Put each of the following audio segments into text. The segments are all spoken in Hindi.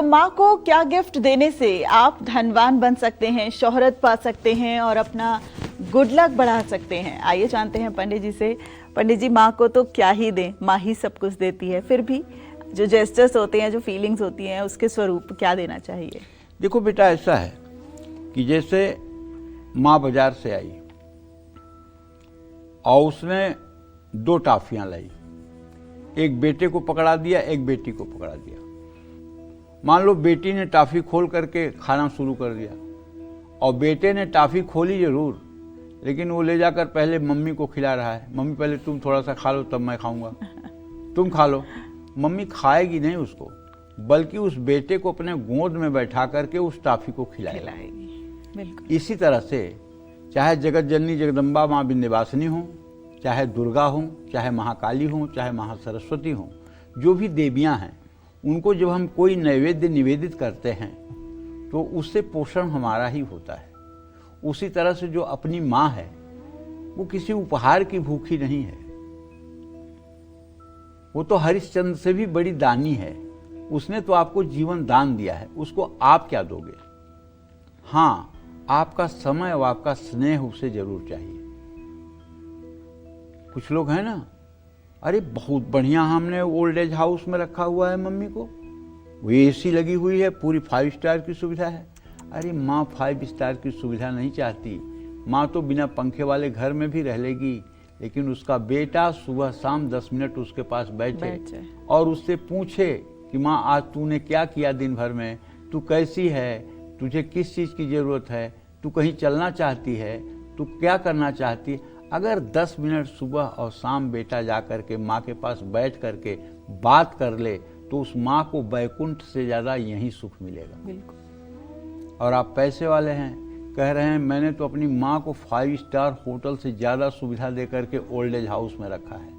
माँ को क्या गिफ्ट देने से आप धनवान बन सकते हैं, शोहरत पा सकते हैं और अपना गुड लक बढ़ा सकते हैं? आइए जानते हैं पंडित जी से। पंडित जी, माँ को तो क्या ही दें, माँ ही सब कुछ देती है, फिर भी जो जेस्चर्स होते हैं, जो फीलिंग्स होती हैं, उसके स्वरूप क्या देना चाहिए? देखो बेटा, ऐसा है कि जैसे माँ बाजार से आई और उसने 2 टॉफियां लाई, एक बेटे को पकड़ा दिया, एक बेटी को पकड़ा दिया। मान लो बेटी ने टॉफी खोल करके खाना शुरू कर दिया और बेटे ने टॉफी खोली जरूर, लेकिन वो ले जाकर पहले मम्मी को खिला रहा है। मम्मी पहले तुम थोड़ा सा खा लो तब मैं खाऊंगा, तुम खा लो। मम्मी खाएगी नहीं उसको, बल्कि उस बेटे को अपने गोद में बैठा करके उस टॉफी को खिलाएगी। बिल्कुल। इसी तरह से चाहे जगत जननी जगदम्बा माँ विंध्यवासिनी हो, चाहे दुर्गा हो, चाहे महाकाली हो, चाहे महासरस्वती हो, जो भी देवियां हैं, उनको जब हम कोई नैवेद्य निवेदित करते हैं तो उससे पोषण हमारा ही होता है। उसी तरह से जो अपनी माँ है वो किसी उपहार की भूखी नहीं है, वो तो हरिश्चंद्र से भी बड़ी दानी है। उसने तो आपको जीवन दान दिया है, उसको आप क्या दोगे? हाँ, आपका समय और आपका स्नेह उसे जरूर चाहिए। कुछ लोग हैं ना, अरे बहुत बढ़िया हमने ओल्ड एज हाउस में रखा हुआ है मम्मी को, वो एसी लगी हुई है, पूरी 5 स्टार की सुविधा है। अरे माँ 5 स्टार की सुविधा नहीं चाहती, माँ तो बिना पंखे वाले घर में भी रह लेगी, लेकिन उसका बेटा सुबह शाम 10 मिनट उसके पास बैठे और उससे पूछे कि माँ आज तूने क्या किया दिन भर में, तू कैसी है, तुझे किस चीज़ की ज़रूरत है, तू कहीं चलना चाहती है, तू क्या करना चाहती है। अगर 10 मिनट सुबह और शाम बेटा जा कर के माँ के पास बैठ करके बात कर ले तो उस माँ को बैकुंठ से ज़्यादा यही सुख मिलेगा। बिल्कुल। और आप पैसे वाले हैं, कह रहे हैं मैंने तो अपनी माँ को 5 स्टार होटल से ज़्यादा सुविधा दे करके ओल्ड एज हाउस में रखा है।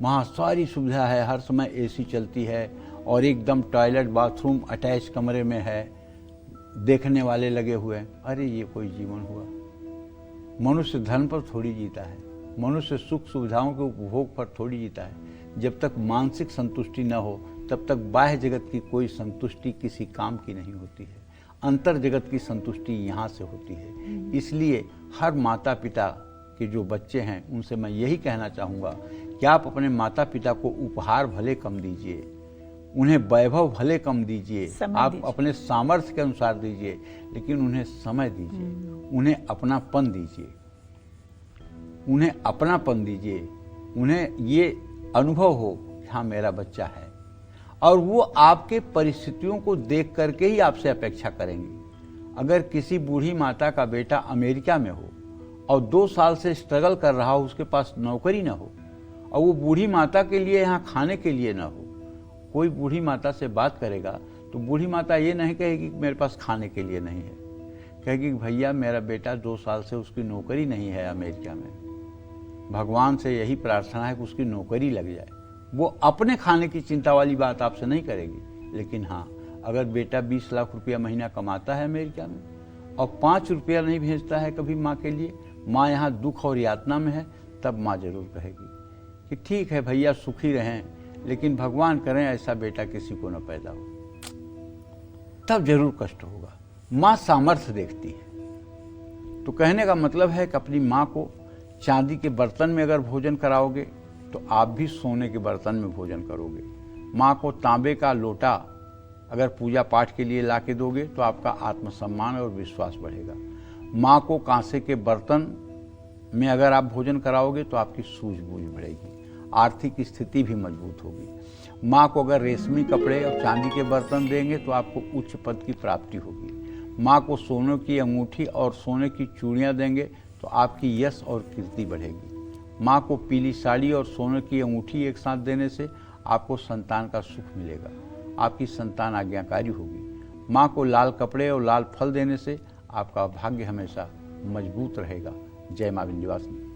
वहाँ सारी सुविधा है, हर समय एसी चलती है और एकदम टॉयलेट बाथरूम अटैच कमरे में है, देखने वाले लगे हुए हैं। अरे ये कोई जीवन हुआ? मनुष्य धन पर थोड़ी जीता है, मनुष्य सुख सुविधाओं के उपभोग पर थोड़ी जीता है। जब तक मानसिक संतुष्टि न हो तब तक बाह्य जगत की कोई संतुष्टि किसी काम की नहीं होती है। अंतर जगत की संतुष्टि यहाँ से होती है। इसलिए हर माता पिता के जो बच्चे हैं उनसे मैं यही कहना चाहूँगा कि आप अपने माता पिता को उपहार भले कम दीजिए, उन्हें वैभव भले कम दीजिए, आप अपने सामर्थ्य के अनुसार दीजिए, लेकिन उन्हें समय दीजिए, उन्हें अपनापन दीजिए, उन्हें अपनापन दीजिए, उन्हें ये अनुभव हो कि हाँ मेरा बच्चा है, और वो आपके परिस्थितियों को देख करके ही आपसे अपेक्षा करेंगे। अगर किसी बूढ़ी माता का बेटा अमेरिका में हो और 2 साल से स्ट्रगल कर रहा हो, उसके पास नौकरी ना हो और वो बूढ़ी माता के लिए यहाँ खाने के लिए ना हो, कोई बूढ़ी माता से बात करेगा तो बूढ़ी माता ये नहीं कहेगी कि मेरे पास खाने के लिए नहीं है, कहेगी कि भैया मेरा बेटा 2 साल से उसकी नौकरी नहीं है अमेरिका में, भगवान से यही प्रार्थना है कि उसकी नौकरी लग जाए। वो अपने खाने की चिंता वाली बात आपसे नहीं करेगी। लेकिन हाँ, अगर बेटा 20 लाख रुपया महीना कमाता है अमेरिका में और 5 रुपया नहीं भेजता है कभी माँ के लिए, माँ यहाँ दुख और यातना में है, तब माँ जरूर कहेगी कि ठीक है भैया सुखी रहें, लेकिन भगवान करें ऐसा बेटा किसी को न पैदा हो। तब जरूर कष्ट होगा। माँ सामर्थ्य देखती है। तो कहने का मतलब है कि अपनी माँ को चांदी के बर्तन में अगर भोजन कराओगे तो आप भी सोने के बर्तन में भोजन करोगे। माँ को तांबे का लोटा अगर पूजा पाठ के लिए ला के दोगे तो आपका आत्मसम्मान और विश्वास बढ़ेगा। माँ को कांसे के बर्तन में अगर आप भोजन कराओगे तो आपकी सूझबूझ बढ़ेगी, आर्थिक स्थिति भी मजबूत होगी। माँ को अगर रेशमी कपड़े और चांदी के बर्तन देंगे तो आपको उच्च पद की प्राप्ति होगी। माँ को सोने की अंगूठी और सोने की चूड़ियाँ देंगे तो आपकी यश और कीर्ति बढ़ेगी। माँ को पीली साड़ी और सोने की अंगूठी एक साथ देने से आपको संतान का सुख मिलेगा, आपकी संतान आज्ञाकारी होगी। माँ को लाल कपड़े और लाल फल देने से आपका भाग्य हमेशा मजबूत रहेगा। जय माँ विंध्यवासिनी।